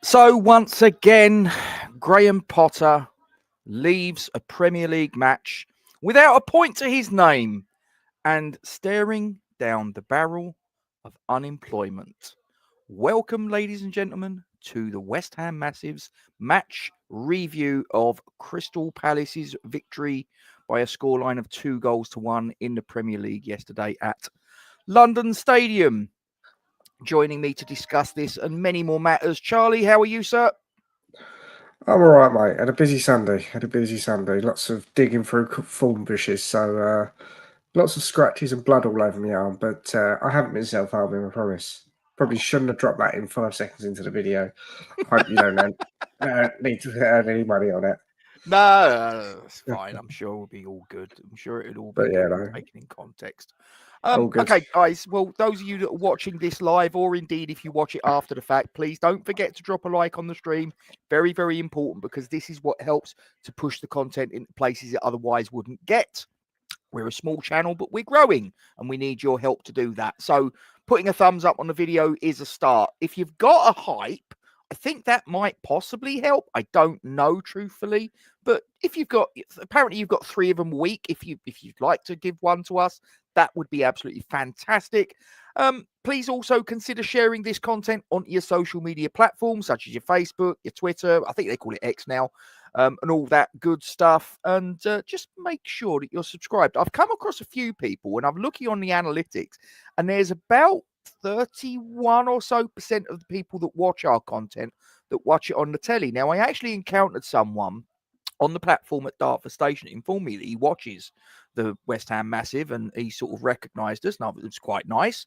So once again, Graham Potter leaves a Premier League match without a point to his name and staring down the barrel of unemployment. Welcome, ladies and gentlemen, to the West Ham Massives match review of Crystal Palace's victory by a scoreline of 2-1 in the Premier League yesterday at London Stadium. Joining me to discuss this and many more matters, Charlie, how are you, sir? I'm all right, mate. Had a busy Sunday. Lots of digging through thorn bushes. So lots of scratches and blood all over my arm. But I haven't been self-harming, I promise. Probably shouldn't have dropped that in 5 seconds into the video. Hope you don't need to earn any money on it. No, it's fine. I'm sure it'll be all good. I'm sure it'll all be But yeah, good, no, taken in context. all good. Okay, guys. Well, those of you that are watching this live, or indeed if you watch it after the fact, please don't forget to drop a like on the stream. Very, very important, because this is what helps to push the content into places it otherwise wouldn't get. We're a small channel, but we're growing, and we need your help to do that. So putting a thumbs up on the video is a start. If you've got a hype, I think that might possibly help. I don't know, truthfully. But if you've got, apparently you've got 3 of them a week. If you'd like to give one to us, that would be absolutely fantastic. Please also consider sharing this content on your social media platforms, such as your Facebook, your Twitter. I think they call it X now. And all that good stuff. And just make sure that you're subscribed. I've come across a few people, and I'm looking on the analytics, and there's about 31% or so of the people that watch our content that watch it on the telly. Now, I actually encountered someone on the platform at Dartford Station informed me that he watches the West Ham Massive, and he sort of recognised us, and it was quite nice.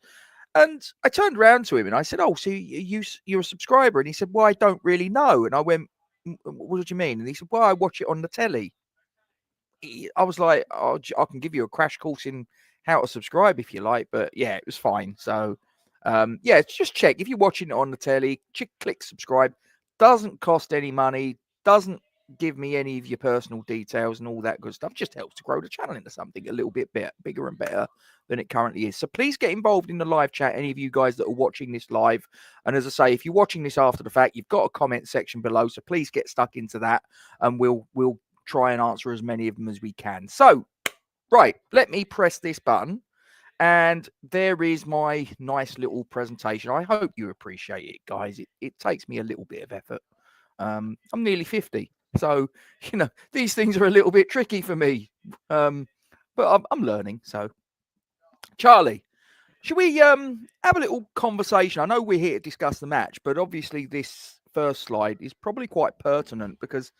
And I turned around to him and I said, "Oh, so you're a subscriber?" And he said, "Well, I don't really know." And I went, "What do you mean?" And he said, "Well, I watch it on the telly." I was like, "Oh, I can give you a crash course in how to subscribe if you like," but yeah, it was fine. So, yeah, just check if you're watching it on the telly. Click subscribe. Doesn't cost any money. Doesn't give me any of your personal details and all that good stuff. Just helps to grow the channel into something a little bit bigger and better than it currently is. So please get involved in the live chat, any of you guys that are watching this live. And as I say, if you're watching this after the fact, you've got a comment section below, so please get stuck into that, and we'll try and answer as many of them as we can. So, right, let me press this button, and there is my nice little presentation. I hope you appreciate it, guys. It takes me a little bit of effort. I'm nearly 50, so these things are a little bit tricky for me, but I'm learning. So, Charlie, should we have a little conversation? I know we're here to discuss the match, but obviously this first slide is probably quite pertinent because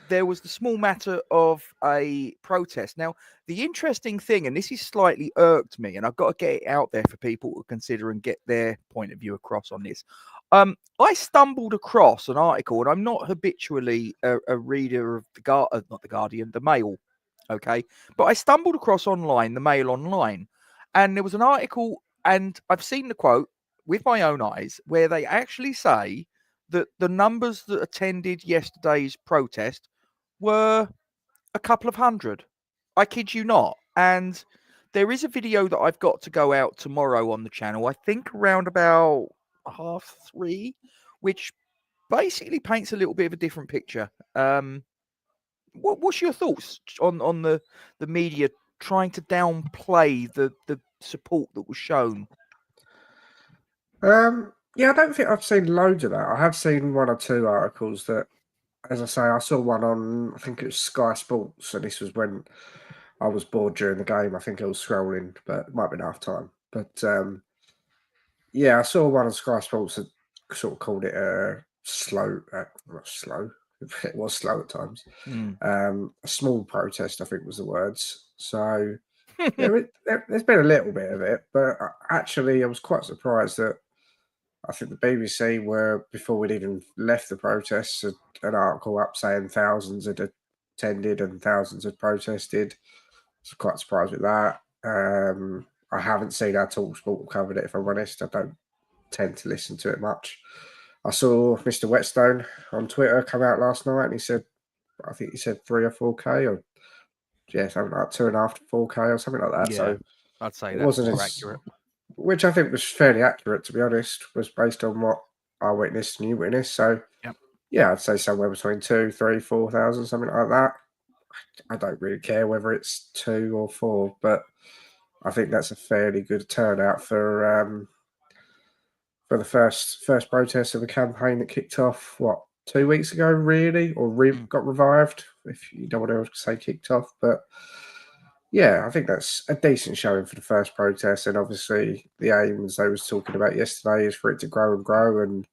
there was the small matter of a protest. Now, the interesting thing, and this is slightly irked me, and I've got to get it out there for people to consider and get their point of view across on this. I stumbled across an article, and I'm not habitually a reader of not the Guardian, the Mail, okay? But I stumbled across the Mail online, and there was an article, and I've seen the quote with my own eyes, where they actually say that the numbers that attended yesterday's protest were a couple of hundred. I kid you not. And there is a video that I've got to go out tomorrow on the channel, I think around about 3:30, which basically paints a little bit of a different picture. What's your thoughts on the media trying to downplay the support that was shown? Yeah, I don't think I've seen loads of that. I have seen 1 or 2 articles that, as I say, I saw one on, I think it was Sky Sports, and this was when I was bored during the game. I think I was scrolling, but it might have been half time. But yeah, I saw one on Sky Sports that sort of called it a slow, not slow, it was slow at times. A small protest, I think was the words. So there's been a little bit of it, but actually I was quite surprised that I think the BBC were, before we'd even left the protests, an article up saying thousands had attended and thousands had protested. I was quite surprised with that. I haven't seen our TalkSport covered it, if I'm honest. I don't tend to listen to it much. I saw Mr. Whetstone on Twitter come out last night, and he said, I think he said 3 or 4K, or something like 2.5 to 4K or something like that. Yeah, so I'd say it that's wasn't more as accurate. Which I think was fairly accurate, to be honest, was based on what I witnessed and you witnessed. So Yep. yeah, I'd say somewhere between 2, 3, 4,000, something like that. I don't really care whether it's 2 or 4, but I think that's a fairly good turnout for the first protest of a campaign that kicked off 2 weeks ago, really, or got revived. If you don't want to say kicked off, but yeah, I think that's a decent showing for the first protest. And obviously, the aim, as I was talking about yesterday, is for it to grow and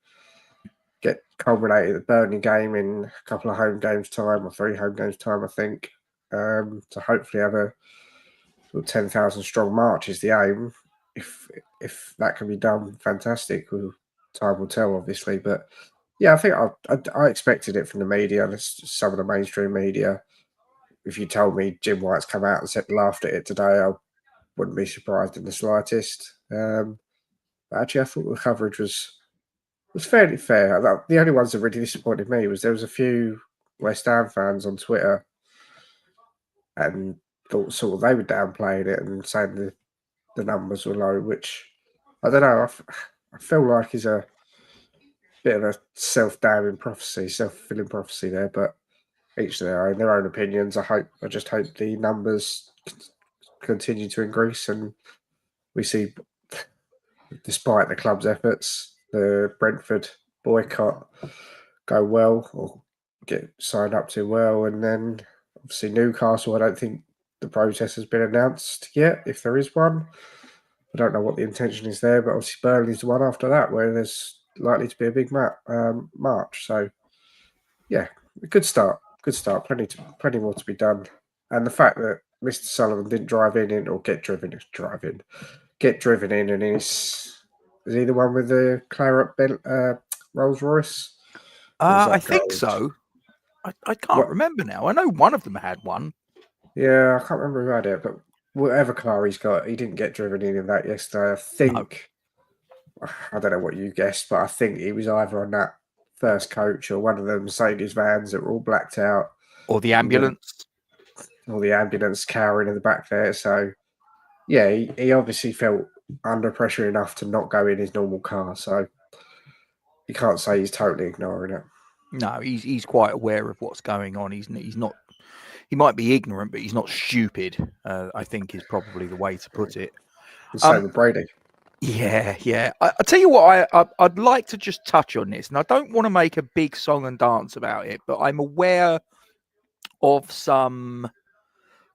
get culminated at the Burnley game in a couple of home games time or 3 home games time, I think. To hopefully have a 10,000 strong march is the aim. If that can be done, fantastic. Time will tell, obviously, but yeah, I think I expected it from the media, some of the mainstream media. If you told me Jim White's come out and laughed at it today, I wouldn't be surprised in the slightest. But actually, I thought the coverage was fairly fair. The only ones that really disappointed me was there was a few West Ham fans on Twitter and thought sort of they were downplaying it and saying the numbers were low, which I don't know. I feel like is a bit of a self-damning prophecy, self-fulfilling prophecy there, but each their own opinions. I just hope the numbers continue to increase and we see, despite the club's efforts, the Brentford boycott go well or get signed up to well, and then obviously Newcastle. I don't think the protest has been announced yet, if there is one. I don't know what the intention is there, but obviously Burnley's the one after that where there's likely to be a big march. So yeah, a good start. Good start. Plenty more to be done. And the fact that Mr. Sullivan didn't get driven in, and is he the one with the claret Rolls Royce? I think so. I can't remember now. I know one of them had one. Yeah, I can't remember who had it, but whatever car he's got, he didn't get driven in that yesterday. I think, I don't know what you guessed, but I think he was either on that first coach or one of the Mercedes vans that were all blacked out. Or the ambulance. Or the ambulance cowering in the back there. So, yeah, he obviously felt under pressure enough to not go in his normal car. So, you can't say he's totally ignoring it. No, he's quite aware of what's going on. He's not. He might be ignorant, but he's not stupid. I think is probably the way to put it. And so with Brady. Yeah. I tell you what, I'd like to just touch on this, and I don't want to make a big song and dance about it, but I'm aware of some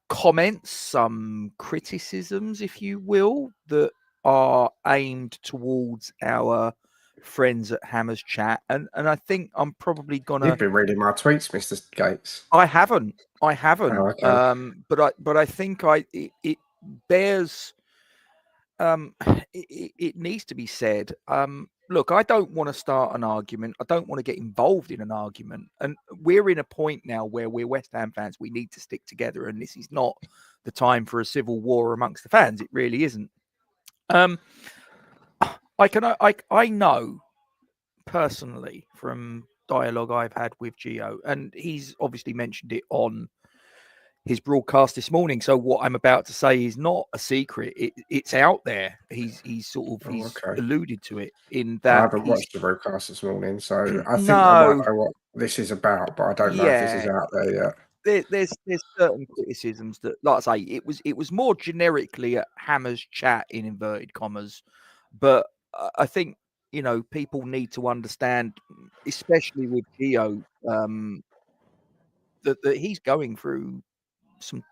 comments, some criticisms, if you will, that are aimed towards our friends at Hammers Chat, and I think I'm probably gonna. You've been reading my tweets, Mr. Gates. I haven't. Oh, okay. But I think it bears. It needs to be said. Look, I don't want to start an argument. I don't want to get involved in an argument. And we're in a point now where we're West Ham fans. We need to stick together. And this is not the time for a civil war amongst the fans. It really isn't. I know personally from dialogue I've had with Gio, and he's obviously mentioned it on his broadcast this morning. So what I'm about to say is not a secret. It's out there. He's alluded to it in that. I haven't watched the broadcast this morning, so I think No, I might know what this is about, but I don't know if this is out there yet. There's certain criticisms that, like I say, it was more generically at Hammers Chat in inverted commas, but I think people need to understand, especially with Gio, that he's going through some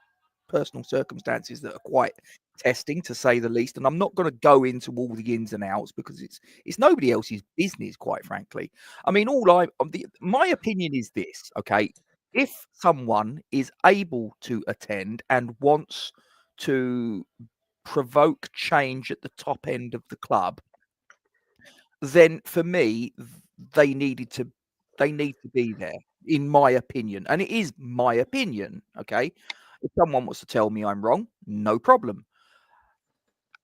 personal circumstances that are quite testing, to say the least. And I'm not going to go into all the ins and outs because it's nobody else's business, quite frankly. I mean, my opinion is this, okay? If someone is able to attend and wants to provoke change at the top end of the club, then for me, they need to be there, in my opinion. And it is my opinion, okay? If someone wants to tell me I'm wrong, no problem.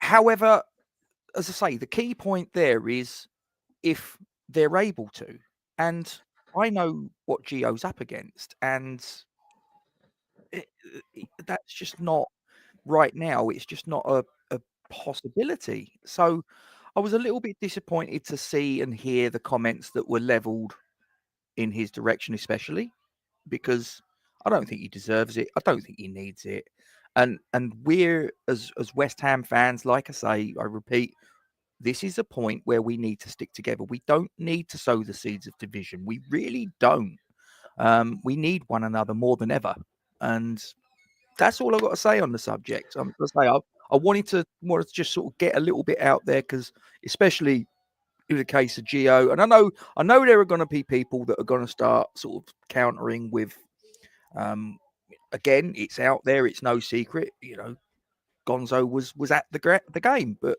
However, as I say, the key point there is if they're able to. And I know what Gio's up against, and that's just not right now. It's just not a possibility. So I was a little bit disappointed to see and hear the comments that were levelled in his direction, especially because I don't think he deserves it. I don't think he needs it. And we're as West Ham fans, like I say, I repeat, this is a point where we need to stick together. We don't need to sow the seeds of division. We really don't. We need one another more than ever. And that's all I've got to say on the subject. I wanted to just sort of get a little bit out there because, especially in the case of Gio, and I know there are going to be people that are going to start sort of countering with, again, it's out there, it's no secret, Gonzo was at the game, but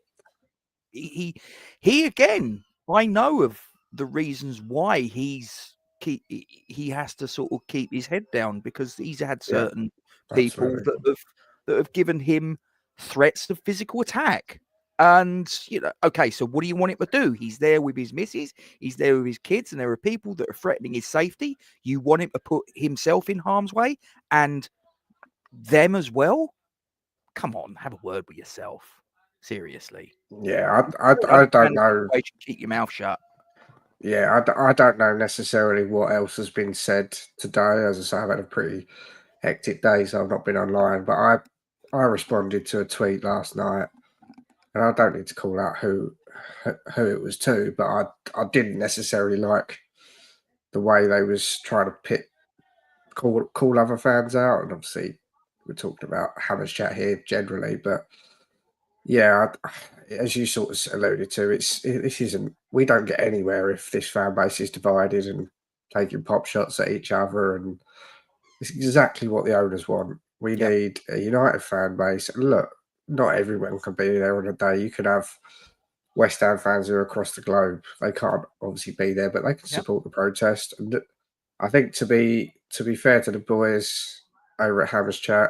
he again, I know of the reasons why he has to sort of keep his head down because he's had certain people absolutely. that have given him threats of physical attack. And okay, so what do you want him to do? He's there with his missus, he's there with his kids, and there are people that are threatening his safety. You want him to put himself in harm's way and them as well? Come on, have a word with yourself. Seriously. Yeah, I don't know. Keep your mouth shut. Yeah, I don't know necessarily what else has been said today. As I say, I've had a pretty hectic day, so I've not been online. But I responded to a tweet last night, and I don't need to call out who it was to, but I didn't necessarily like the way they was trying to call other fans out, and obviously we're talking about Hammers Chat here generally, but yeah, as you sort of alluded to, this isn't. We don't get anywhere if this fan base is divided and taking pop shots at each other, and it's exactly what the owners want. We need a united fan base. And look, not everyone can be there on a day. You could have West Ham fans who are across the globe. They can't obviously be there, but they can support the protest. And I think to be fair to the boys over at Hammers Chat,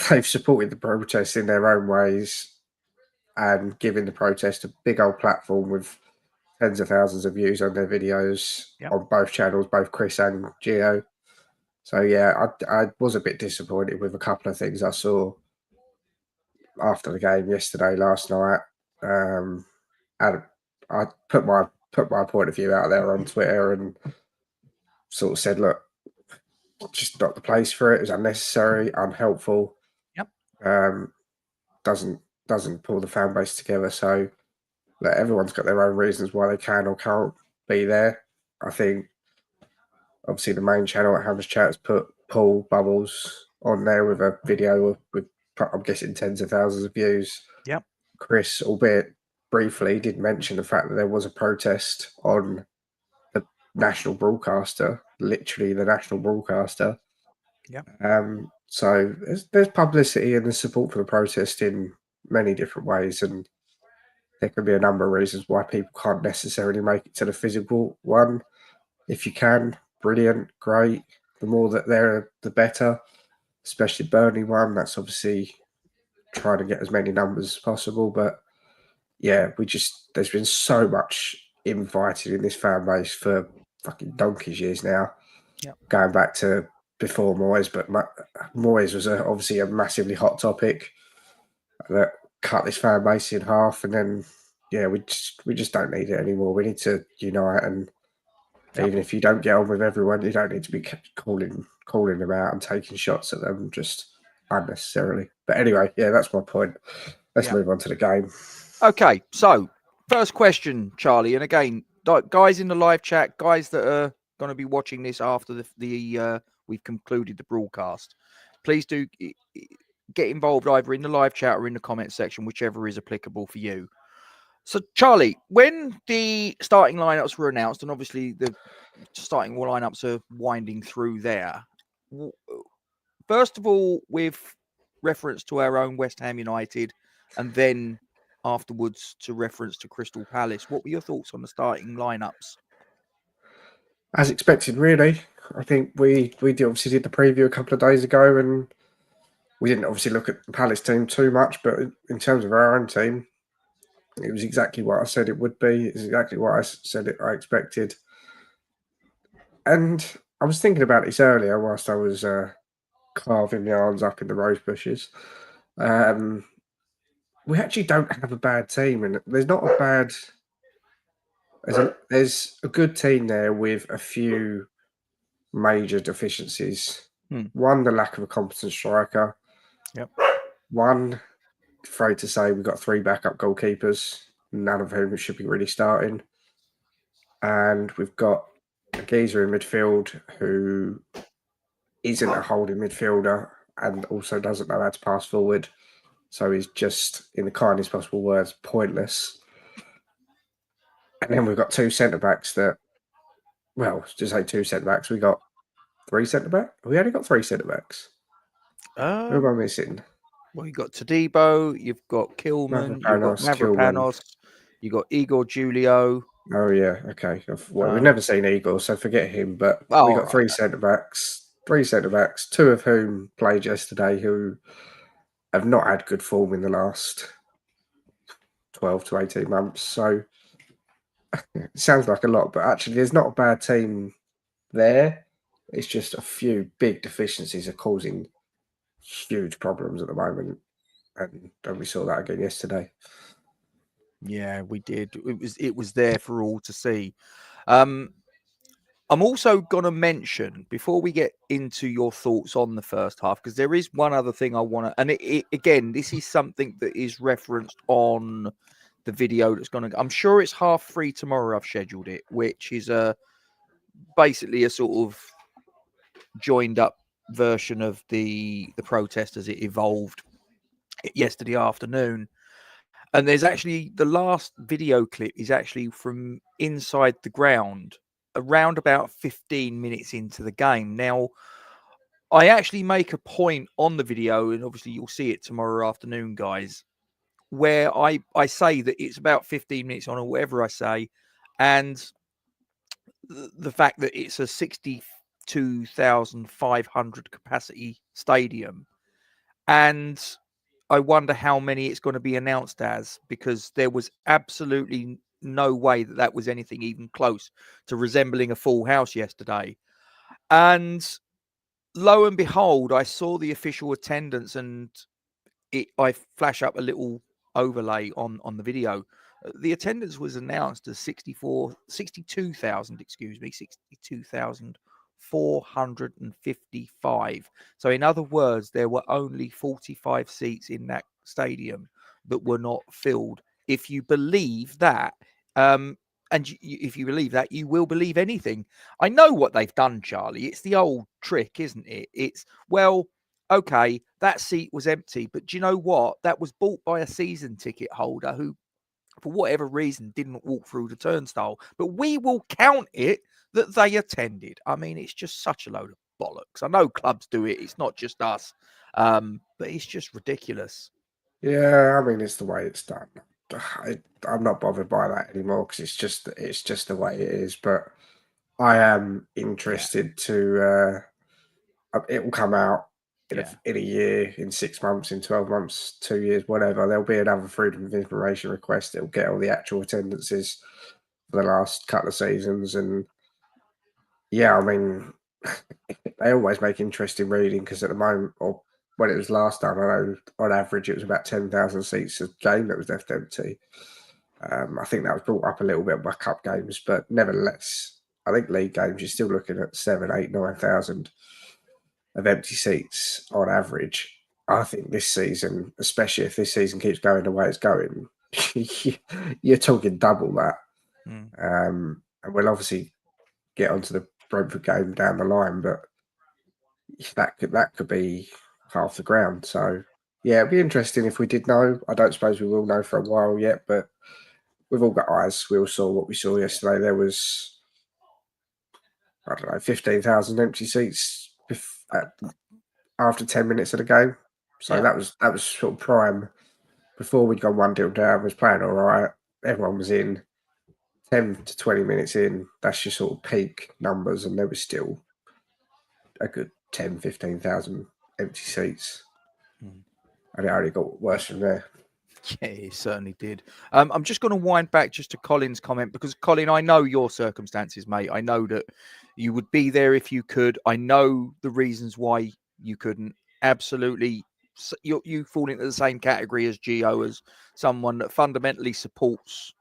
they've supported the protest in their own ways and giving the protest a big old platform with tens of thousands of views on their videos on both channels, both Chris and Gio. So yeah, I was a bit disappointed with a couple of things I saw after the game yesterday, last night. And I put my point of view out there on Twitter and sort of said, look, just not the place for it. It was unnecessary, unhelpful. Doesn't pull the fan base together. So everyone's got their own reasons why they can or can't be there. I think obviously the main channel at Hammers Chat has put Paul Bubbles on there with a video with I'm guessing tens of thousands of views. Chris, albeit briefly, did mention the fact that there was a protest on the national broadcaster, literally the national broadcaster. So there's publicity and there's support for the protest in many different ways, and there can be a number of reasons why people can't necessarily make it to the physical one. If you can, brilliant, great. The more that there, the better. Especially Burnley one. That's obviously trying to get as many numbers as possible. But yeah, there's been so much infighting in this fan base for fucking donkey's years now. Going back to before Moyes, but Moyes was obviously a massively hot topic that cut this fan base in half, and then we just don't need it anymore. We need to unite, and even if you don't get on with everyone, you don't need to be calling them out and taking shots at them just unnecessarily. But anyway, that's my point. Let's move on to the game. Okay, so first question, Charlie, and again, guys in the live chat, guys that are going to be watching this after we've concluded the broadcast, please do get involved either in the live chat or in the comment section, whichever is applicable for you. So, Charlie, when the starting lineups were announced, and obviously the starting lineups are winding through there, first of all, with reference to our own West Ham United, and then afterwards to reference to Crystal Palace, what were your thoughts on the starting lineups? As expected, really. I think we obviously did the preview a couple of days ago, and we didn't obviously look at the Palace team too much, but in terms of our own team, it was exactly what I said it would be. It's exactly what I said I expected. And I was thinking about this earlier whilst I was carving my arms up in the rose bushes. we actually don't have a bad team, and there's not a bad. There's a good team there with a few major deficiencies. Hmm. One, the lack of a competent striker. Yep. One, afraid to say we've got 3 backup goalkeepers, none of whom should be really starting. And we've got a geezer in midfield who isn't a holding midfielder and also doesn't know how to pass forward. So he's just, in the kindest possible words, pointless. And then we've got 2 centre backs that, well, to say 2 centre backs, we got 3 centre backs. We only got 3 centre backs. Who am I missing? Well, you've got Todibo, you've got Kilman, you've got Mavropanos, you've got Igor Julio. Oh, yeah, okay. Well, we've never seen Igor, so forget him. But we got 3 centre backs, 2 of whom played yesterday, who have not had good form in the last 12 to 18 months. So it sounds like a lot, but actually, there's not a bad team there. It's just a few big deficiencies are causing huge problems at the moment, and we saw that again yesterday. Yeah, we did. It was there for all to see. I'm also going to mention, before we get into your thoughts on the first half, because there is one other thing I want to, and again, this is something that is referenced on the video that's going to, I'm sure it's 3:30 tomorrow. I've scheduled it, which is basically a sort of joined up version of the protest as it evolved yesterday afternoon. And there's actually, the last video clip is actually from inside the ground around about 15 minutes into the game. Now, I actually make a point on the video, and obviously you'll see it tomorrow afternoon, guys, where I say that it's about 15 minutes on, or whatever I say, and the fact that it's a 62,500 capacity stadium, and I wonder how many it's going to be announced as, because there was absolutely no way that was anything even close to resembling a full house yesterday. And lo and behold, I saw the official attendance, and I flash up a little overlay on the video. The attendance was announced as 62,000, 62,455. So in other words, there were only 45 seats in that stadium that were not filled. If you believe that, if you believe that, you will believe anything. I know what they've done, Charlie. It's the old trick, isn't it? It's, well, okay, that seat was empty, but do you know what? That was bought by a season ticket holder who, for whatever reason, didn't walk through the turnstile. But we will count it that they attended. I mean, it's just such a load of bollocks. I know clubs do it. It's not just us. But it's just ridiculous. Yeah, I mean, it's the way it's done. I'm not bothered by that anymore because it's just the way it is. But I am interested to. It will come out in a year, in 6 months, in 12 months, 2 years, whatever. There'll be another Freedom of Information request. It'll get all the actual attendances for the last couple of seasons, and yeah, I mean, they always make interesting reading because at the moment, or when it was last time, I know on average it was about 10,000 seats a game that was left empty. I think that was brought up a little bit by cup games, but nevertheless, I think league games you're still looking at 7, 8, 9,000 of empty seats on average. I think this season, especially if this season keeps going the way it's going, you're talking double that. And we'll obviously get onto the Brentford game down the line, but that could be half the ground. So yeah, it'd be interesting if we did know. I don't suppose we will know for a while yet, but we've all got eyes. We all saw what we saw yesterday. There was, I don't know, 15,000 empty seats after 10 minutes of the game. So that was sort of prime. Before we'd gone 1-0 down, was playing all right. Everyone was in. 10 to 20 minutes in, that's your sort of peak numbers, and there was still a good 10, 15,000 empty seats. And it only got worse from there. Yeah, it certainly did. I'm just going to wind back just to Colin's comment, because Colin, I know your circumstances, mate. I know that you would be there if you could. I know the reasons why you couldn't. Absolutely you fall into the same category as Gio, as someone that fundamentally supports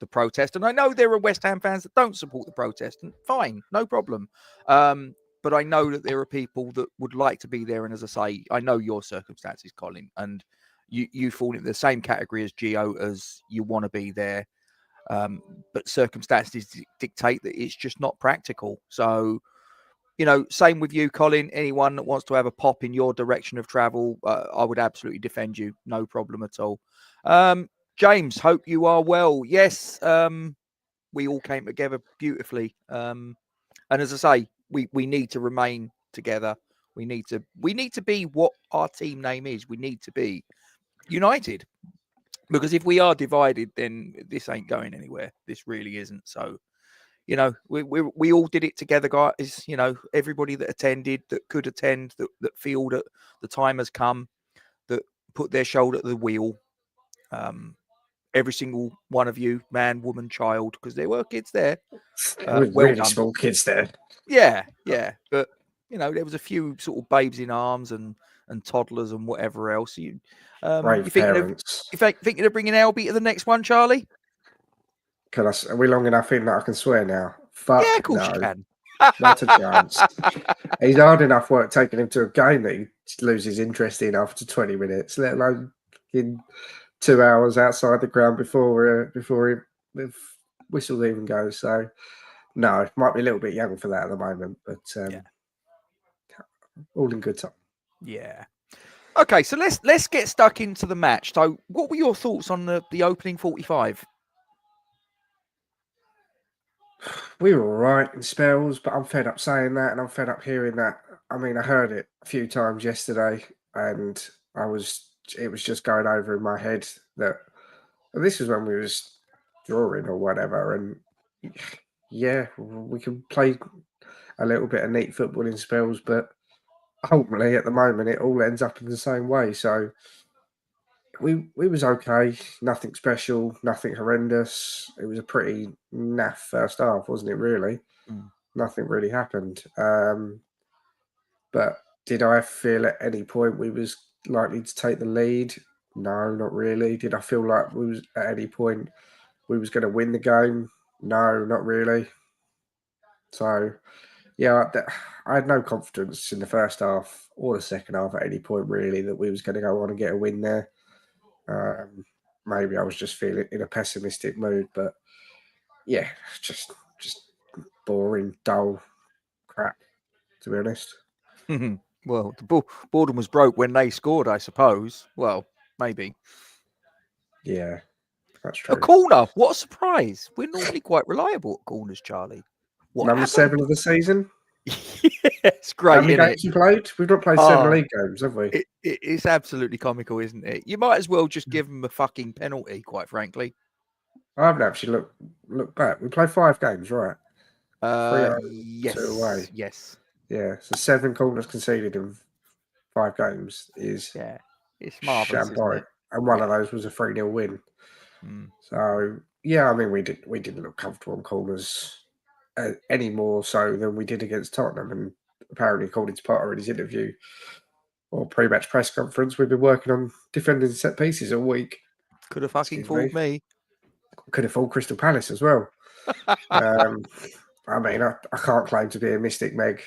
the protest. And I know there are West Ham fans that don't support the protest, and fine, no problem. But I know that there are people that would like to be there. And as I say, I know your circumstances, Colin, and you fall into the same category as Gio, as you want to be there. But circumstances dictate that it's just not practical. So, same with you, Colin. Anyone that wants to have a pop in your direction of travel, I would absolutely defend you. No problem at all. James, hope you are well. Yes, we all came together beautifully. And as I say, we need to remain together. We need to be what our team name is. We need to be united. Because if we are divided, then this ain't going anywhere. This really isn't. So, we all did it together, guys. Everybody that attended, that could attend, that feel that the time has come, that put their shoulder to the wheel. Every single one of you, man, woman, child, because there were kids there. There were Well really done. small kids there. Yeah. But there was a few sort of babes in arms and toddlers and whatever else. Brave parents. Thinking of bringing Albie to the next one, Charlie? Are we long enough in that I can swear now? Fuck Yeah, of course no. you can. Not a chance. He's hard enough work taking him to a game that he loses interest in after 20 minutes, let alone in 2 hours outside the ground before the whistle even goes. So, no, might be a little bit young for that at the moment, but all in good time. Yeah. Okay, so let's get stuck into the match. So, what were your thoughts on the opening 45? We were all right in spells, but I'm fed up saying that, and I'm fed up hearing that. I mean, I heard it a few times yesterday, and it was just going over in my head that this is when we was drawing or whatever, and yeah, we can play a little bit of neat football in spells, but ultimately at the moment it all ends up in the same way. So we was okay, nothing special, nothing horrendous. It was a pretty naff first half, wasn't it? Really, nothing really happened. But did I feel at any point we was likely to take the lead? No, not really. Did I feel like we was at any point we was going to win the game? No, not really. So, yeah, I had no confidence in the first half or the second half at any point really that we was going to go on and get a win there. Maybe I was just feeling in a pessimistic mood, but yeah, just boring, dull crap, to be honest. Well, the boredom was broke when they scored, I suppose. Well, maybe. Yeah, that's true. A corner. What a surprise. We're normally quite reliable at corners, Charlie. What Number happened? 7 of the season. It's great. How many games you played? We've not played 7 league games, have we? It's absolutely comical, isn't it? You might as well just give them a fucking penalty, quite frankly. I haven't actually looked back. We played 5 games, right? 3-0, Yes. 2 away. Yes. Yeah, so 7 corners conceded in 5 games is it's marvelous, isn't it? And one of those was a 3-0 win. So yeah, I mean we didn't look comfortable on corners any more so than we did against Tottenham. And apparently, according to Potter in his interview or pre-match press conference, we've been working on defending set pieces all week. Could have fucking fooled me. Could have fooled Crystal Palace as well. I mean, I can't claim to be a mystic Meg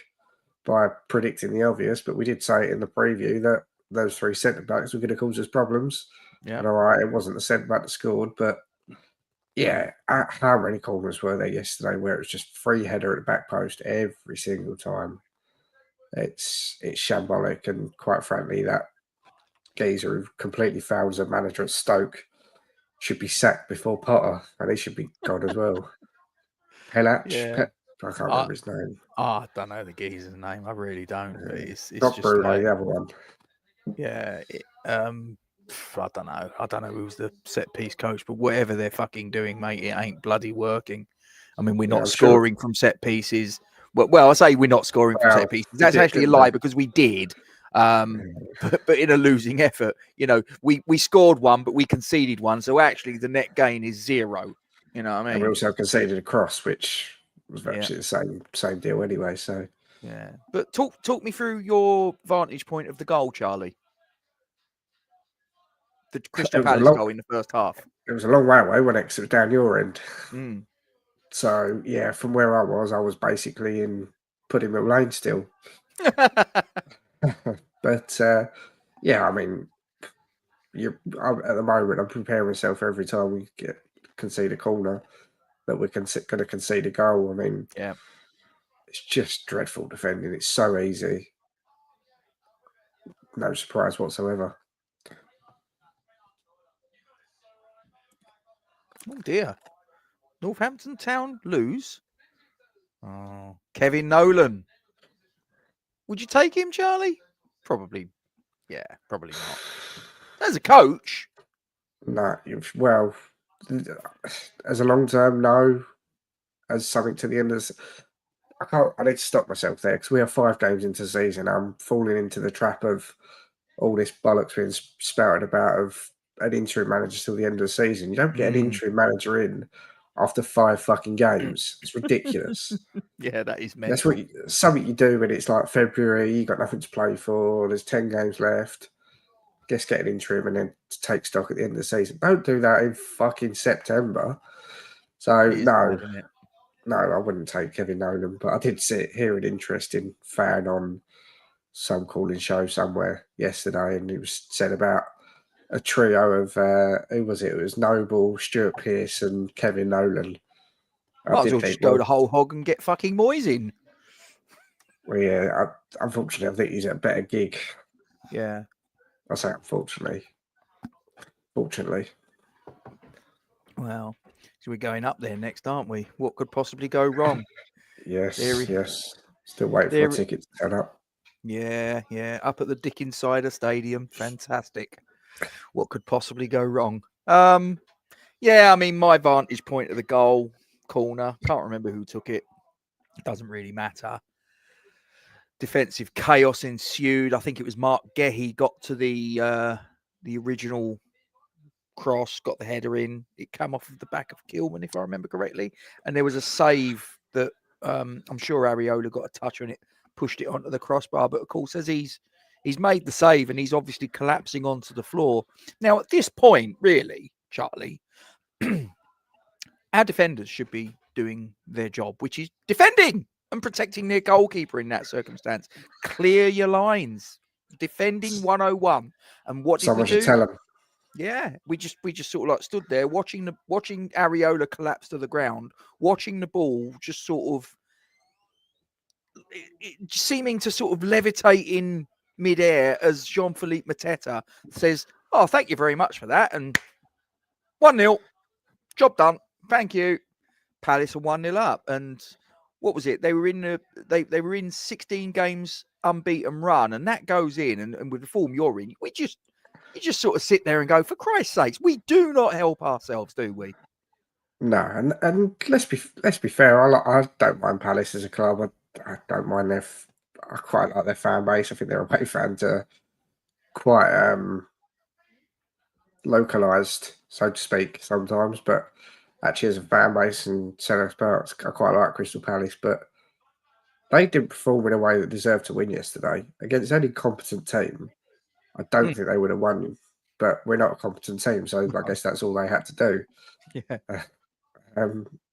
by predicting the obvious, but we did say it in the preview that those 3 centre backs were going to cause us problems. Yeah. And all right, it wasn't the centre back that scored, but yeah, how many corners were there yesterday where it was just free header at the back post every single time? It's shambolic, and quite frankly, that geezer who completely fails as a manager at Stoke should be sacked before Potter, and he should be gone as well. Pelach? Yeah. I can't remember his name. I don't know the geezer's name. I really don't. But it's not just Bruno, like, the other one. Yeah. I don't know. I don't know who's the set piece coach, but whatever they're fucking doing, mate, it ain't bloody working. I mean, we're not scoring from set pieces. Well, I say we're not scoring from set pieces. That's actually a lie because we did. But in a losing effort, we scored one, but we conceded one. So actually, the net gain is 0. You know what I mean? And we also conceded a cross, which was actually the same deal anyway. So yeah. But talk me through your vantage point of the goal, Charlie. The Crystal It was a Palace long, goal in the first half. it was a long way away when it was down your end. Mm. So yeah, from where I was basically in Puddingmill Lane still. But yeah, I mean, at the moment, I'm preparing myself every time we concede a corner that we're going to concede a goal. I mean, Yeah. it's just dreadful defending. It's so easy. No surprise whatsoever. Oh dear. Northampton Town lose. Oh, Kevin Nolan. Would you take him, Charlie? Probably. Yeah, probably not. As a coach. No, well, as a long term, no. As something to the end of I need to stop myself there because we are 5 games into the season. I'm falling into the trap of all this bollocks being spouted about of an interim manager till the end of the season. You don't get an interim manager in after 5 fucking games. It's ridiculous. Yeah, that is That's mental. something you do when it's like February, you got nothing to play for, there's 10 games left. Guess get an interim and then take stock at the end of the season. Don't do that in fucking September. So It is no, mad, isn't it? no, I wouldn't take Kevin Nolan, but I did hear an interesting fan on some calling show somewhere yesterday, and it was said about a trio of who was it? It was Noble, Stuart Pearce, and Kevin Nolan. I Might as did well think, just go the whole hog and get fucking Moyes in. well, yeah. Unfortunately, I think he's at a better gig. Yeah. I say unfortunately. Fortunately. Well, so we're going up there next, aren't we? What could possibly go wrong? Yes, There- yes. Still waiting for my ticket to turn up. Yeah, yeah. Up at the Dickens Cider Stadium. Fantastic. What could possibly go wrong? Yeah, I mean, my vantage point of the goal corner. Can't remember who took it. It doesn't really matter. Defensive chaos ensued. I think it was Mark Gehy got to the original cross, got the header in. It came off of the back of Kilman, if I remember correctly. And there was a save that I'm sure Areola got a touch on it, pushed it onto the crossbar. But of course, as he's made the save and he's obviously collapsing onto the floor. Now, at this point, really, Charlie, our defenders should be doing their job, which is defending and protecting their goalkeeper in that circumstance. Clear your lines. Defending 101. And what did Someone we do? should tell him. Yeah, we just sort of like stood there watching Areola collapse to the ground, watching the ball just sort of seeming to sort of levitate in midair as Jean-Philippe Mateta says, "Oh, thank you very much for that," and 1-0, job done. Thank you. Palace are 1-0 up, and what was it? They were in they were in 16 games unbeaten run, and that goes in, and with the form you're in, you just sort of sit there and go, for Christ's sakes, we do not help ourselves, do we? No, and let's be fair. I don't mind Palace as a club. I don't mind I quite like their fan base. I think their away fans are quite localized, so to speak, sometimes. But actually, as a fan base and Selhurst Park, I quite like Crystal Palace. But they didn't perform in a way that deserved to win yesterday against any competent team. I don't think they would have won, but we're not a competent team, so I guess that's all they had to do. Yeah.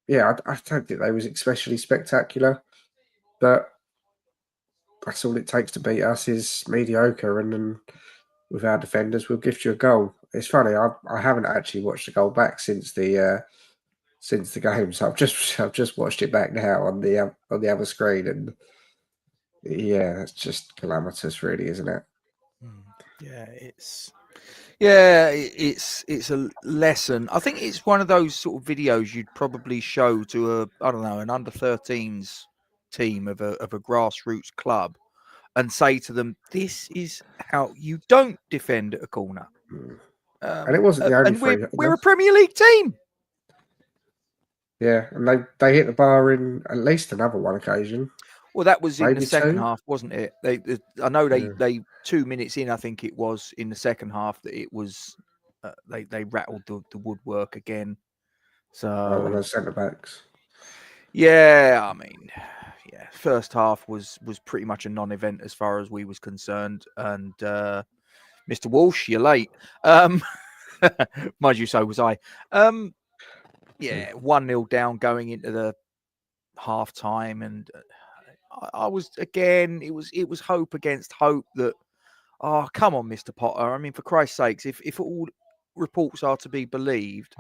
Yeah, I don't think they was especially spectacular, but that's all it takes to beat us is mediocre, and then with our defenders, we'll gift you a goal. It's funny, I haven't actually watched the goal back since the game, so I've just watched it back now on the other screen, and yeah, it's just calamitous, really, isn't it? It's a lesson. I think it's one of those sort of videos you'd probably show to an under 13s team of a grassroots club and say to them, this is how you don't defend at a corner. And it wasn't the only and three. we're a Premier League team. Yeah, and they hit the bar in at least another one occasion. Well, that was in Maybe the second two? half, wasn't it? I know Yeah. they 2 minutes in, I think it was in the second half that it was they rattled the woodwork again. So On the centre backs. yeah, I mean, yeah, first half was pretty much a non-event as far as we was concerned. And Mr. Walsh, you're late. Mind you, so was I. Yeah, 1-0 down going into the half time, and I was again. It was hope against hope that. Oh, come on, Mr. Potter. I mean, for Christ's sakes, if all reports are to be believed,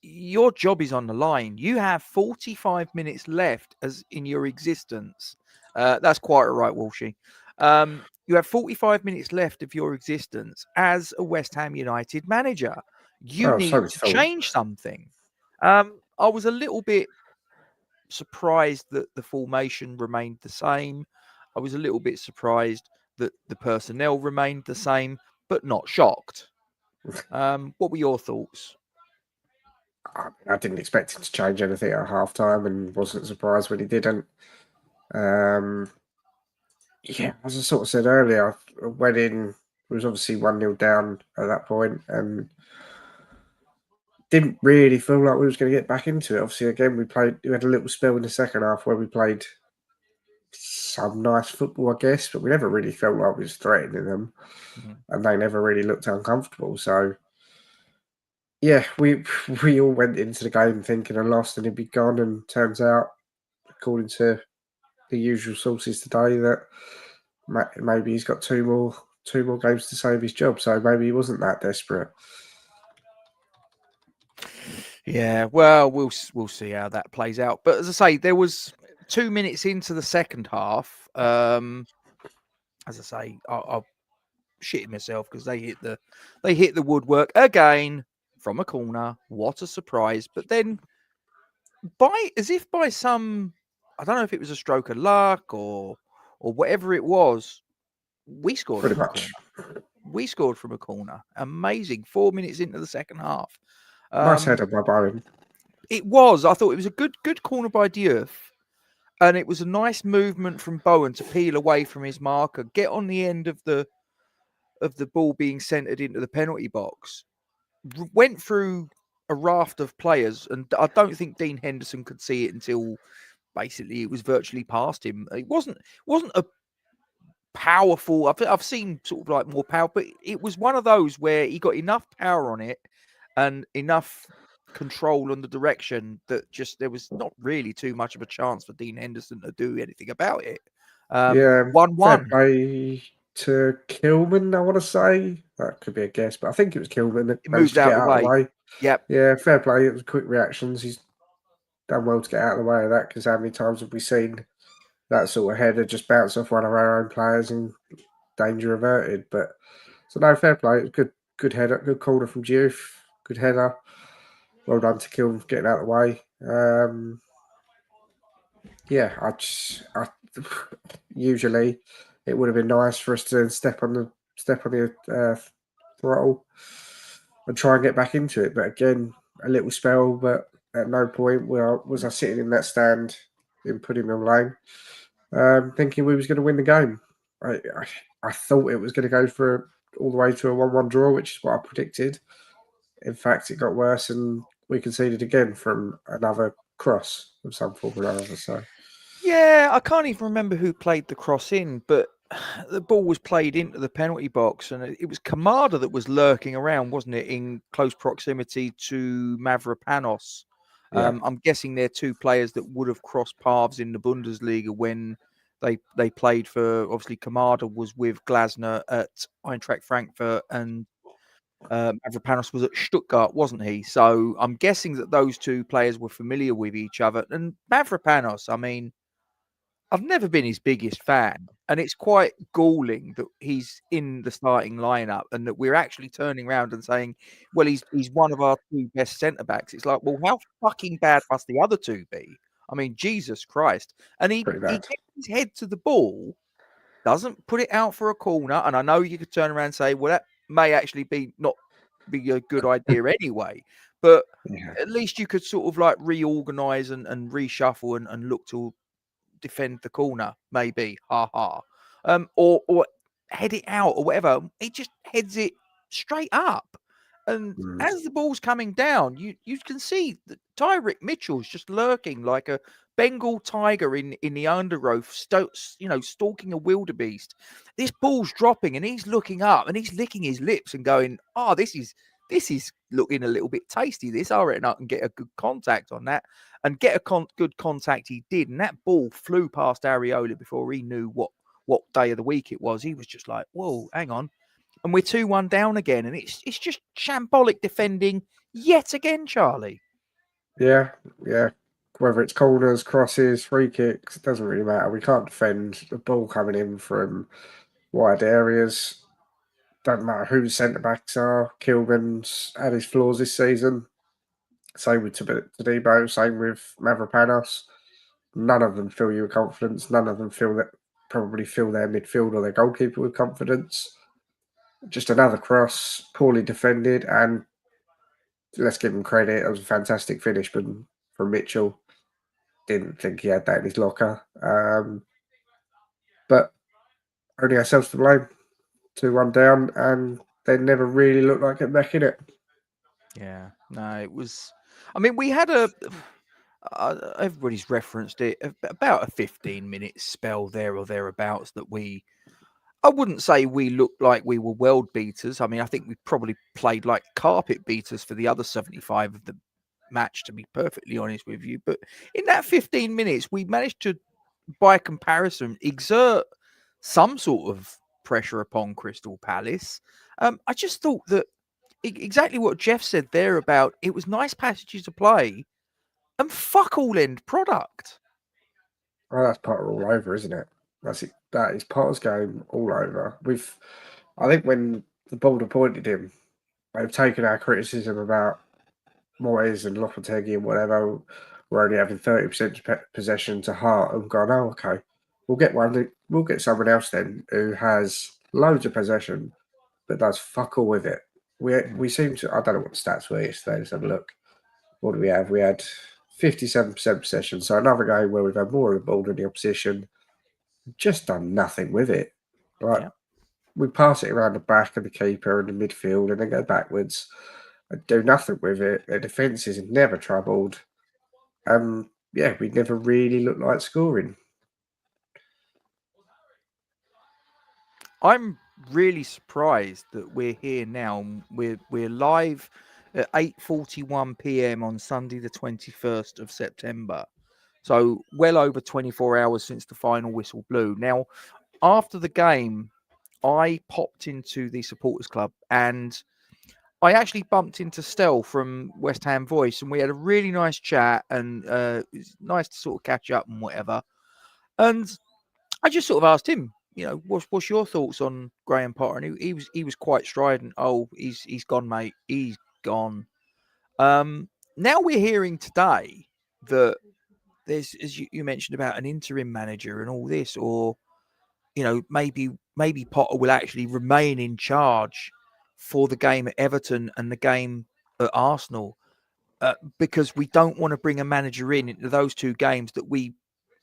your job is on the line. You have 45 minutes left as in your existence. That's quite all right, Walshy. You have 45 minutes left of your existence as a West Ham United manager. You Oh, so need we to thought. change something. I was a little bit surprised that the formation remained the same. I was a little bit surprised that the personnel remained the same, but not shocked. What were your thoughts? I didn't expect him to change anything at half time and wasn't surprised when he didn't. Yeah, as I sort of said earlier, I went in, was obviously 1-0 down at that point and didn't really feel like we was going to get back into it. Obviously, again, we had a little spell in the second half where we played some nice football, I guess, but we never really felt like we was threatening them and they never really looked uncomfortable. So, yeah, we all went into the game thinking a loss and he'd be gone, and turns out, according to the usual sources today, that maybe he's got two more games to save his job. So maybe he wasn't that desperate. Yeah, well, we'll see how that plays out. But as I say, there was 2 minutes into the second half. As I say, I'll shitting myself because they hit the woodwork again from a corner. What a surprise! But then, as if by some, I don't know if it was a stroke of luck or whatever it was, we scored Pretty from a much. corner. We scored from a corner. Amazing. 4 minutes into the second half. Nice header by Bowen. It was. I thought it was a good corner by Diouf. And it was a nice movement from Bowen to peel away from his marker, get on the end of the ball being centered into the penalty box, went through a raft of players, and I don't think Dean Henderson could see it until basically it was virtually past him. It wasn't a powerful. I've seen sort of like more power, but it was one of those where he got enough power on it and enough control on the direction that just there was not really too much of a chance for Dean Henderson to do anything about it. Yeah, 1-1. fair play to Kilman, I want to say. That could be a guess, but I think it was Kilman that It managed moved to out get the out of the way. way. Yep. Yeah, fair play. It was quick reactions. He's done well to get out of the way of that, because how many times have we seen that sort of header just bounce off one of our own players and danger averted? But so no, fair play. It was good header, good corner from Diouf, good header. Well done to Kilman for getting out of the way. Yeah, I usually it would have been nice for us to step on the throttle and try and get back into it. But again, a little spell, but at no point was I sitting in that stand in Puddingham Lane thinking we was going to win the game. I thought it was going to go for all the way to a 1-1 draw, which is what I predicted. In fact, it got worse and we conceded again from another cross of some form or another. So. Yeah, I can't even remember who played the cross in, but the ball was played into the penalty box, and it was Kamada that was lurking around, wasn't it, in close proximity to Mavropanos. Yeah. I'm guessing they're two players that would have crossed paths in the Bundesliga when they played for. Obviously, Kamada was with Glasner at Eintracht Frankfurt, and Mavropanos was at Stuttgart, wasn't he? So I'm guessing that those two players were familiar with each other. And Mavropanos, I mean, I've never been his biggest fan, and it's quite galling that he's in the starting lineup and that we're actually turning around and saying, well, he's one of our two best centre backs. It's like, well, how fucking bad must the other two be? I mean, Jesus Christ. And he Pretty bad. gets his head to the ball, doesn't put it out for a corner. And I know you could turn around and say, well, that may actually not be a good idea anyway. But Yeah. at least you could sort of like reorganize and reshuffle and look to defend the corner, maybe, or head it out or whatever. He just heads it straight up, and as the ball's coming down, you can see that Tyrick Mitchell's just lurking like a Bengal tiger in the undergrowth, stalking a wildebeest. This ball's dropping, and he's looking up and he's licking his lips and going, "Oh, this is this is looking a little bit tasty. This, I reckon I can get a good contact on that, and get a good contact. He did, and that ball flew past Areola before he knew what day of the week it was. He was just like, "Whoa, hang on," and we're 2-1 down again, and it's just shambolic defending yet again, Charlie. Yeah. Whether it's corners, crosses, free kicks, it doesn't really matter. We can't defend the ball coming in from wide areas. Doesn't matter who the centre backs are. Kilgan's had his flaws this season. Same with Tadibo, same with Mavropanos. None of them fill you with confidence. None of them probably fill their midfield or their goalkeeper with confidence. Just another cross, poorly defended, and let's give him credit. It was a fantastic finish from Mitchell. Didn't think he had that in his locker. But only ourselves to blame. 2-1 down, and they never really looked like getting back in it. Yeah, no, it was. I mean, we had everybody's referenced it, about a 15-minute spell there or thereabouts that I wouldn't say we looked like we were world beaters. I mean, I think we probably played like carpet beaters for the other 75 of the match, to be perfectly honest with you. But in that 15 minutes, we managed to, by comparison, exert some sort of pressure upon Crystal Palace. I just thought that exactly what Jeff said there about it was nice passages to play and fuck all end product. Well, that's Potter all over, isn't it? That is Potter's game all over. I think when the board appointed him, they've taken our criticism about Moyes and Lopetegui and whatever. We're only having 30% possession to heart and gone, oh, okay, we'll get someone else then who has loads of possession but does fuck all with it. We seem to, I don't know what the stats were yesterday. Let's have a look. What do we have? We had 57% possession. So another game where we've had more of the ball than the opposition. Just done nothing with it. Like we pass it around the back of the keeper and the midfield and then go backwards and do nothing with it. Their defence is never troubled. We never really looked like scoring. I'm really surprised that we're here now. We're live at 8:41 p.m. on Sunday, the 21st of September. So well over 24 hours since the final whistle blew. Now, after the game, I popped into the supporters club and I actually bumped into Stel from West Ham Voice, and we had a really nice chat, and it was nice to sort of catch up and whatever. And I just sort of asked him, what's your thoughts on Graham Potter? And he was quite strident. Oh, he's gone, mate. He's gone. Now we're hearing today that there's, as you mentioned, about an interim manager and all this, or maybe Potter will actually remain in charge for the game at Everton and the game at Arsenal, because we don't want to bring a manager into those two games that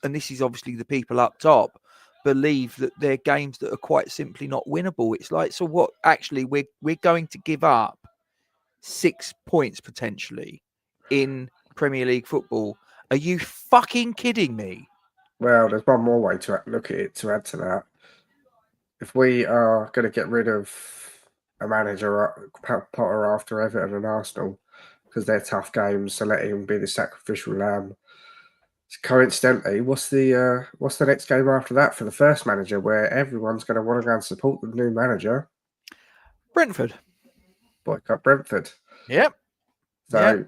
and this is obviously the people up top, believe that they're games that are quite simply not winnable. It's like, so what? Actually, we're going to give up 6 points potentially in Premier League football. Are you fucking kidding me? Well, there's one more way to look at it to add to that. If we are going to get rid of a manager, Potter, after Everton and Arsenal, because they're tough games, so let him be the sacrificial lamb. Coincidentally, what's the next game after that for the first manager, where everyone's going to want to go and support the new manager? Brentford. Boycott Brentford. Yep. So,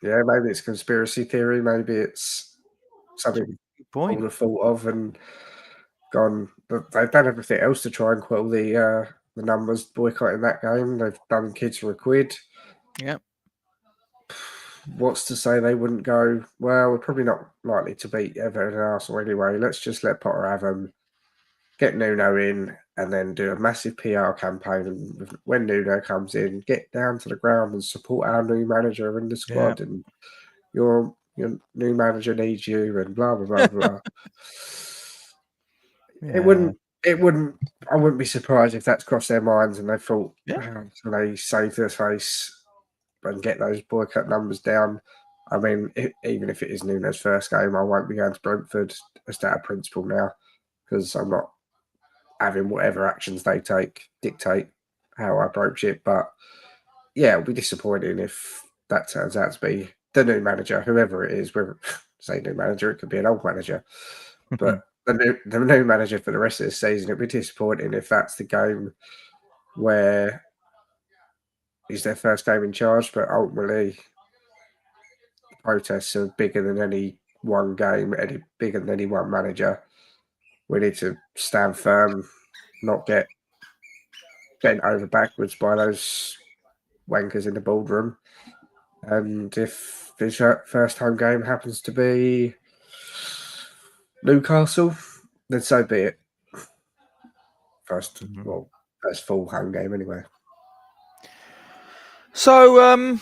yeah, maybe it's conspiracy theory. Maybe it's something I would have thought of and gone. They've done everything else to try and quell the numbers boycotting that game. They've done kids for £1. Yep. What's to say they wouldn't go, well, we're probably not likely to beat Everton and Arsenal anyway. Let's just let Potter have them, get Nuno in, and then do a massive PR campaign. And when Nuno comes in, get down to the ground and support our new manager and the squad. And your new manager needs you, and blah, blah, blah, blah. I wouldn't be surprised if that's crossed their minds and they thought, so they save their face and get those boycott numbers down. I mean, even if it is Nuno's first game, I won't be going to Brentford as that a principle now, because I'm not having whatever actions they take dictate how I approach it. But yeah, it'll be disappointing if that turns out to be the new manager, whoever it is. Whether say new manager, it could be an old manager, but the new manager for the rest of the season. It'll be disappointing if that's the game where is their first game in charge, but ultimately protests are bigger than any one game, bigger than any one manager. We need to stand firm, not get bent over backwards by those wankers in the boardroom. And if this first home game happens to be Newcastle, then so be it. First full home game anyway. So,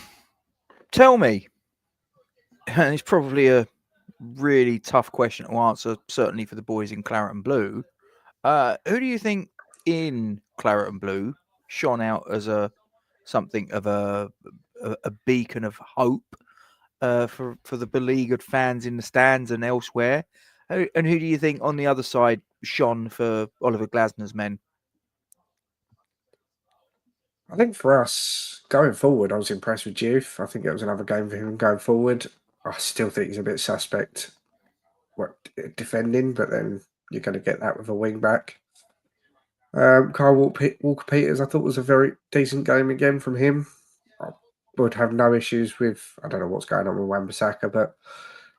tell me, and it's probably a really tough question to answer, certainly for the boys in Claret and Blue. Who do you think in Claret and Blue shone out as something of a beacon of hope for the beleaguered fans in the stands and elsewhere? And who do you think on the other side shone for Oliver Glasner's men? I think for us, going forward, I was impressed with Youth. I think it was another game for him going forward. I still think he's a bit suspect defending, but then you're going to get that with a wing back. Carl Walker-Peters, I thought was a very decent game again from him. I would have no issues with, I don't know what's going on with Wan-Bissaka, but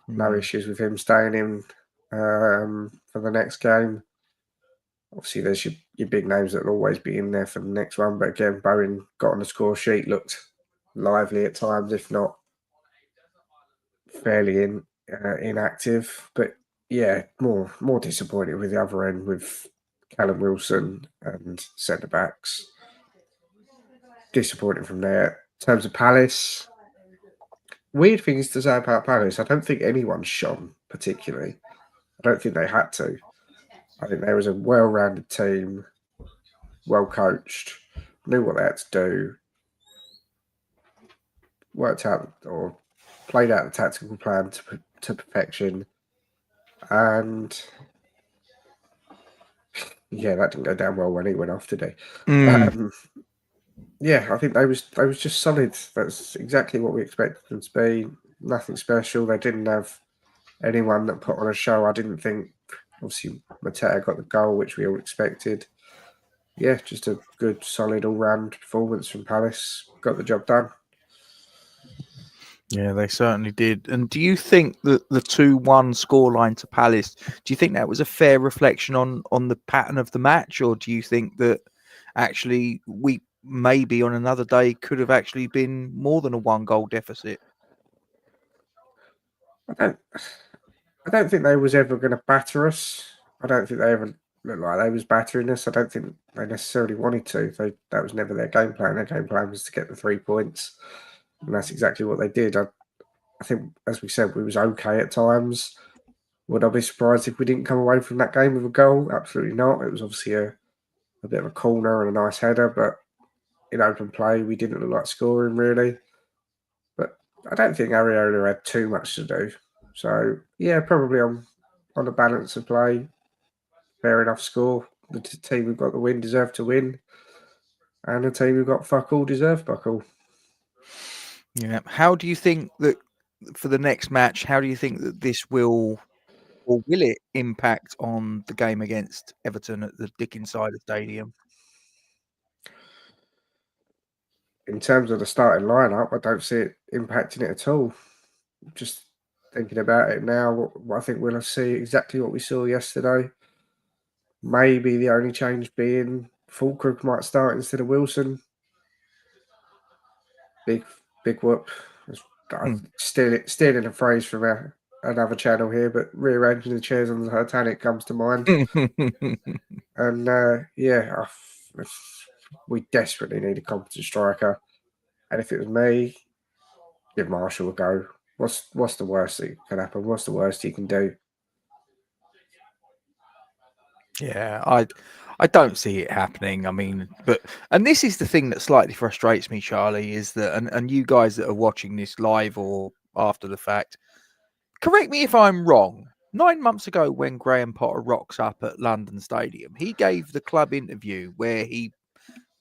no issues with him staying in for the next game. Obviously, there's your big names that will always be in there for the next one. But again, Bowen got on the score sheet, looked lively at times, if not fairly inactive. But yeah, more disappointed with the other end with Callum Wilson and centre backs. Disappointing from there. In terms of Palace, weird things to say about Palace. I don't think anyone shone particularly. I don't think they had to. I think there was a well-rounded team, well-coached, knew what they had to do, worked out or played out the tactical plan to perfection. And yeah, that didn't go down well when he went off today. Yeah, I think they was just solid. That's exactly what we expected them to be. Nothing special. They didn't have anyone that put on a show. I didn't think. Obviously, Mateta got the goal, which we all expected. Yeah, just a good, solid, all-round performance from Palace. Got the job done. Yeah, they certainly did. And do you think that the 2-1 scoreline to Palace, do you think that was a fair reflection on the pattern of the match? Or do you think that actually we maybe on another day could have actually been more than a 1-goal deficit? I don't think they was ever going to batter us. I don't think they ever looked like they was battering us. I don't think they necessarily wanted to. That was never their game plan. Their game plan was to get the 3 points. And that's exactly what they did. I think, as we said, we was okay at times. Would I be surprised if we didn't come away from that game with a goal? Absolutely not. It was obviously a bit of a corner and a nice header, but in open play, we didn't look like scoring really. But I don't think Ariola had too much to do. So, yeah, probably on the balance of play, fair enough score. The team who got the win deserved to win. And the team who got fuck all deserved fuck all. Yeah. How do you think that for the next match, how do you think that this will it impact on the game against Everton at the Dickinsider Stadium? In terms of the starting lineup, I don't see it impacting it at all. Just thinking about it now, I think we'll see exactly what we saw yesterday. Maybe the only change being Fulkrug might start instead of Wilson. Big whoop. Stealing a phrase from another channel here, but rearranging the chairs on the Titanic comes to mind. And we desperately need a competent striker. And if it was me, give Marshall a go. What's the worst that can happen? What's the worst he can do? Yeah, I don't see it happening. I mean, and this is the thing that slightly frustrates me, Charlie, is that and you guys that are watching this live or after the fact, correct me if I'm wrong. 9 months ago, when Graham Potter rocks up at London Stadium, he gave the club interview where he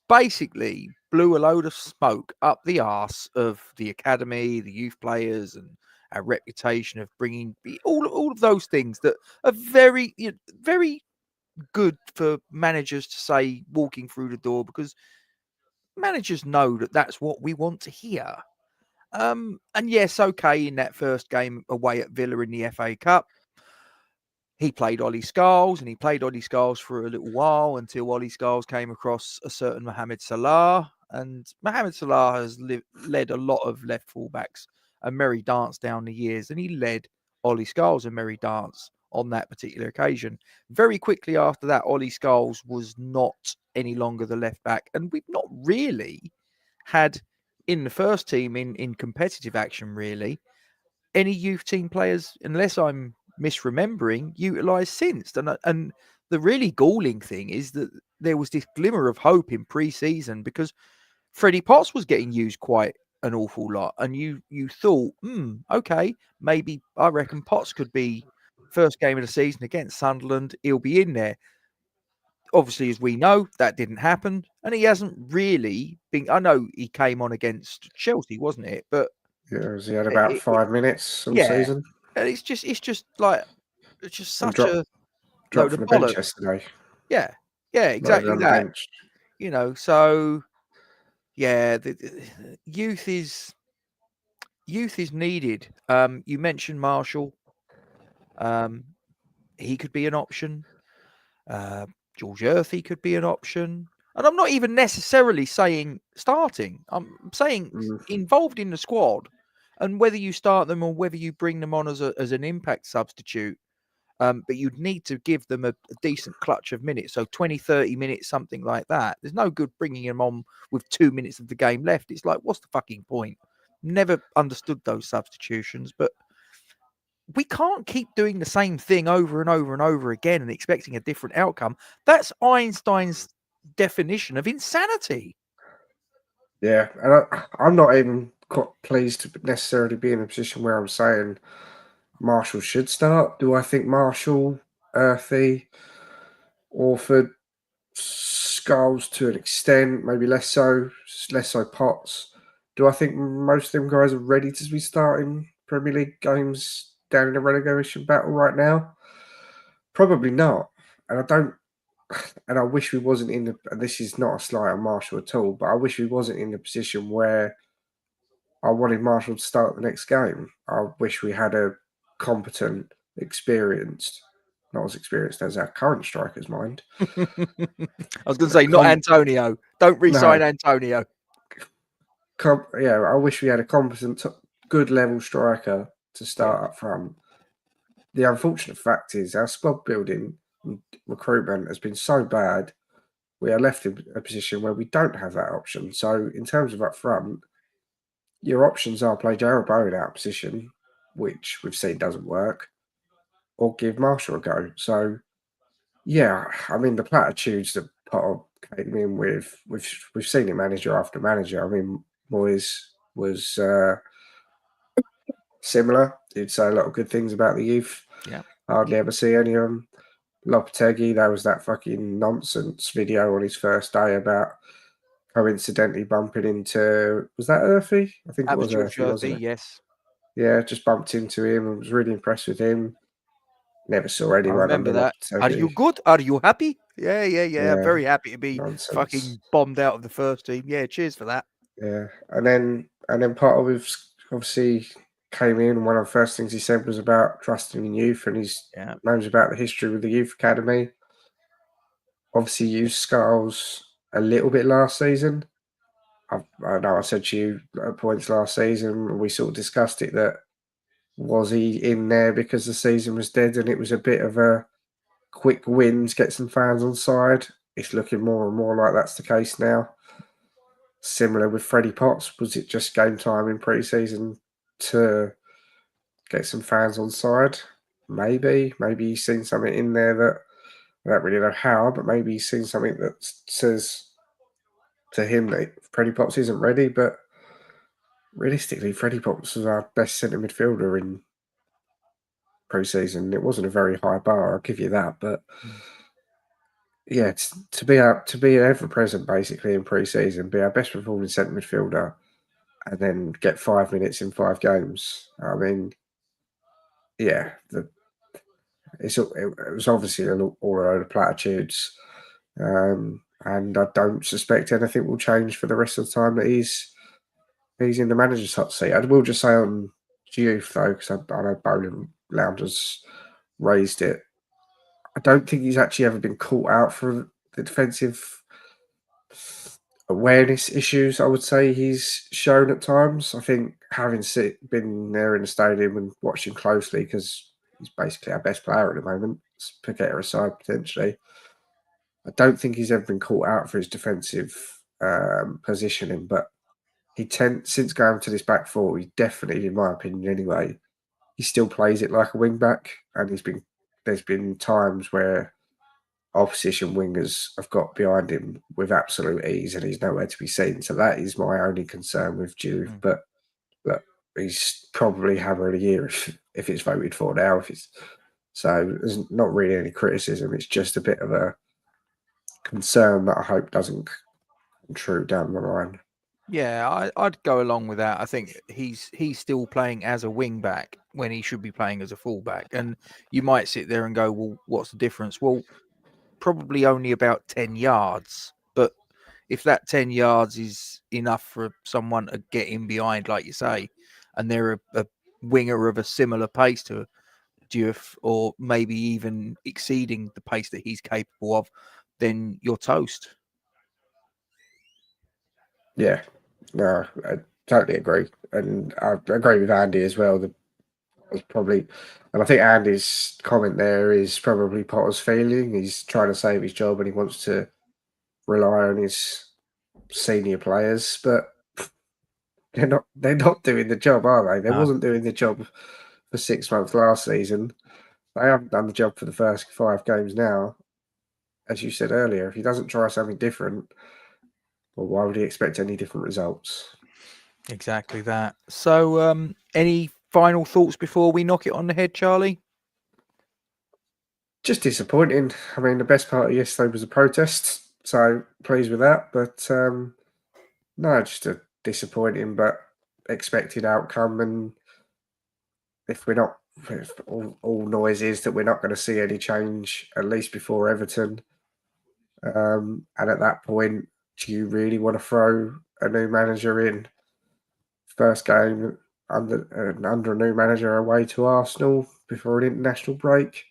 basically blew a load of smoke up the arse of the academy, the youth players, and our reputation of bringing all of those things that are very, very good for managers to say walking through the door, because managers know that that's what we want to hear. And yes, okay, in that first game away at Villa in the FA Cup, he played Ollie Scholes, and he played Ollie Scholes for a little while until Ollie Scholes came across a certain Mohamed Salah. And Mohamed Salah has led a lot of left fullbacks and merry dance down the years, and he led Ollie Scholes and merry dance on that particular occasion. Very quickly after that, Ollie Scholes was not any longer the left back, and we've not really had in the first team in competitive action really any youth team players, unless I'm misremembering, utilised since. And the really galling thing is that there was this glimmer of hope in pre-season, because Freddie Potts was getting used quite an awful lot, and you thought, okay, maybe I reckon Potts could be first game of the season against Sunderland, he'll be in there. Obviously, as we know, that didn't happen, and he hasn't really been. I know he came on against Chelsea, wasn't it? But yeah, he had about 5 minutes some yeah, season. and it's just like it's just And such a dropped load from of the bench bollocks. yesterday. Yeah, Not even exactly on the that. bench. So yeah, the youth is needed. You mentioned Marshall. He could be an option. George Earthy could be an option. And I'm not even necessarily saying starting. I'm saying involved in the squad. And whether you start them or whether you bring them on as an impact substitute, but you'd need to give them a decent clutch of minutes. So 20, 30 minutes, something like that. There's no good bringing them on with 2 minutes of the game left. It's like, what's the fucking point? Never understood those substitutions, but we can't keep doing the same thing over and over and over again and expecting a different outcome. That's Einstein's definition of insanity. Yeah, and I'm not even quite pleased to necessarily be in a position where I'm saying Marshall should start. Do I think Marshall, Earthy, Orford, Skulls to an extent, maybe less so Potts? Do I think most of them guys are ready to be starting Premier League games down in a relegation battle right now? Probably not. And I don't. And I wish we wasn't in the. And this is not a slight on Marshall at all, but I wish we wasn't in the position where I wanted Marshall to start the next game. I wish we had a competent, experienced, not as experienced as our current strikers, mind. I was going to say, not Antonio. Don't re-sign Antonio. Yeah, I wish we had a competent, good level striker to start up front. The unfortunate fact is our squad building and recruitment has been so bad, we are left in a position where we don't have that option. So in terms of up front, your options are play Jarrod Bowen out of position, which we've seen doesn't work, or give Marshall a go. So yeah, I mean the platitudes that Potter came in with, we've seen it manager after manager. I mean, Moyes was similar. He'd say a lot of good things about the youth. Yeah. Hardly ever see any of them. Lopetegui, there was that fucking nonsense video on his first day about coincidentally bumping into, was that Earthy? I think it was Earthy, wasn't it? Yes. Yeah, just bumped into him and was really impressed with him. Never saw anyone. I remember that. Lopetegui. Are you good? Are you happy? Yeah. I'm very happy to be fucking bombed out of the first team. Yeah, cheers for that. Yeah, and then Potter was obviously came in. One of the first things he said was about trusting in youth, and he's knows about the history with the youth academy. Obviously, used Skulls a little bit last season. I know I said to you at points last season, we sort of discussed it, that was he in there because the season was dead and it was a bit of a quick win to get some fans on side. It's looking more and more like that's the case now. Similar with Freddie Potts, was it just game time in pre-season to get some fans on side? Maybe he's seen something in there that I don't really know how, but maybe he's seen something that says to him that Freddie Potts isn't ready. But realistically, Freddie Potts was our best centre midfielder in pre-season. It wasn't a very high bar, I'll give you that, but yeah, to be ever present basically in pre-season, be our best performing centre midfielder, and then get 5 minutes in 5 games. I mean, yeah, it was obviously all a load of platitudes, and I don't suspect anything will change for the rest of the time that he's in the manager's hot seat. I will just say on youth though, because I know Bowling Lounge has raised it. I don't think he's actually ever been caught out for the defensive awareness issues. I would say he's shown at times. I think having been there in the stadium and watching closely, because he's basically our best player at the moment, Paqueta aside potentially. I don't think he's ever been caught out for his defensive positioning, but since going to this back four, he definitely, in my opinion anyway, he still plays it like a wing back, and there's been times where opposition wingers have got behind him with absolute ease, and he's nowhere to be seen. So that is my only concern with Juve. But look, he's probably hammer of the year if it's voted for now. So there's not really any criticism. It's just a bit of a concern that I hope doesn't come true down the line. Yeah, I'd go along with that. I think he's still playing as a wing back when he should be playing as a fullback. And you might sit there and go, well, what's the difference? Well, probably only about 10 yards. But if that 10 yards is enough for someone to get in behind, like you say, and they're a winger of a similar pace to Diouf, or maybe even exceeding the pace that he's capable of, then you're toast. Yeah, no, I totally agree. And I agree with Andy as well. And I think Andy's comment there is probably Potter's feeling. He's trying to save his job and he wants to rely on his senior players, but they're not doing the job, are they? They wasn't doing the job for 6 months last season. They haven't done the job for the first 5 games now. As you said earlier, if he doesn't try something different, well, why would he expect any different results? Exactly that. So, any final thoughts before we knock it on the head, Charlie? Just disappointing. I mean, the best part of yesterday was the protest, so pleased with that. But no, just a disappointing but expected outcome. And if all noise is that we're not going to see any change, at least before Everton, and at that point, do you really want to throw a new manager in? First game under a new manager away to Arsenal before an international break?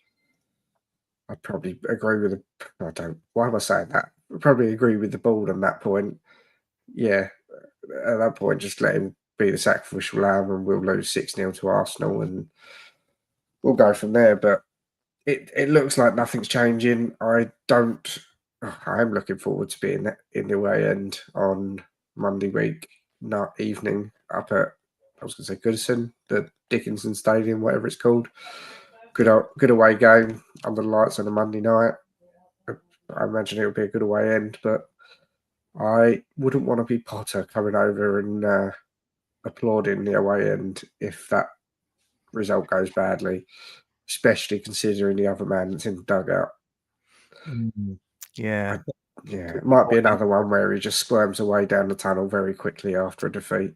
I'd probably agree with I don't. Why am I saying that? I'd probably agree with the board on that point. Yeah, at that point, just let him be the sacrificial lamb, and we'll lose 6-0 to Arsenal, and we'll go from there. But it looks like nothing's changing. I am looking forward to being in the away end on Monday week, not evening, up at, I was going to say Goodison, the Dickinson Stadium, whatever it's called. Good away game under the lights on a Monday night. I imagine it would be a good away end, but I wouldn't want to be Potter coming over and applauding the away end if that result goes badly, especially considering the other man that's in the dugout. Yeah. Yeah, it might be another one where he just squirms away down the tunnel very quickly after a defeat.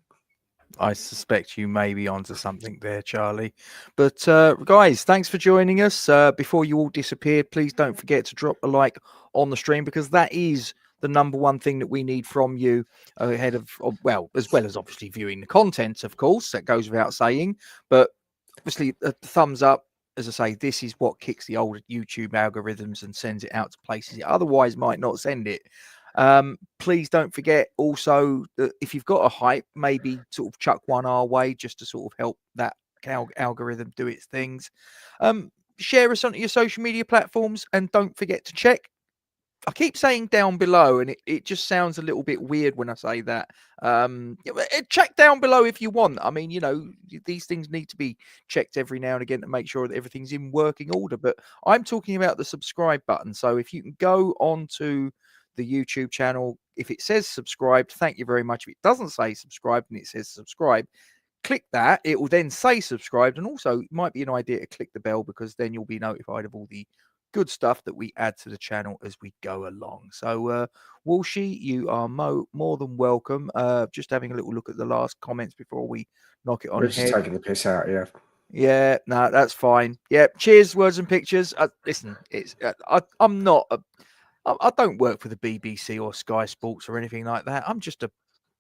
I suspect you may be onto something there, Charlie. But guys, thanks for joining us. Before you all disappear, please don't forget to drop a like on the stream, because that is the number one thing that we need from you ahead of, well, as well as obviously viewing the content, of course, that goes without saying. But obviously, a thumbs up. As I say, this is what kicks the old YouTube algorithms and sends it out to places it otherwise might not send it. Please don't forget also that if you've got a hype, maybe sort of chuck one our way just to sort of help that algorithm do its things. Share us on your social media platforms, and don't forget to check. I keep saying down below, and it just sounds a little bit weird when I say that. Check down below if you want. I mean, these things need to be checked every now and again to make sure that everything's in working order. But I'm talking about the subscribe button. So if you can go on to the YouTube channel, if it says subscribed, thank you very much. If it doesn't say subscribed and it says subscribe, click that. It will then say subscribed. And also, it might be an idea to click the bell, because then you'll be notified of all the good stuff that we add to the channel as we go along. So, Walshy, you are more than welcome. Just having a little look at the last comments before we knock it on We're just ahead. taking the piss out, yeah. Yeah, no, that's fine. Yeah, cheers, words and pictures. Listen, it's I'm not I don't work for the BBC or Sky Sports or anything like that. I'm just a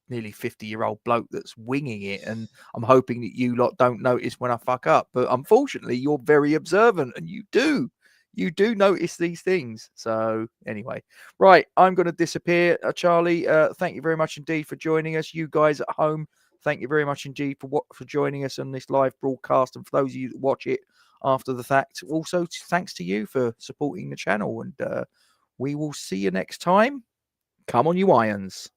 nearly 50-year-old bloke that's winging it, and I'm hoping that you lot don't notice when I fuck up. But unfortunately, you're very observant, and you do notice these things. So anyway, right, I'm going to disappear. Charlie, thank you very much indeed for joining us. You guys at home, thank you very much indeed for joining us on this live broadcast, and for those of you that watch it after the fact, also thanks to you for supporting the channel, and we will see you next time. Come on, you irons.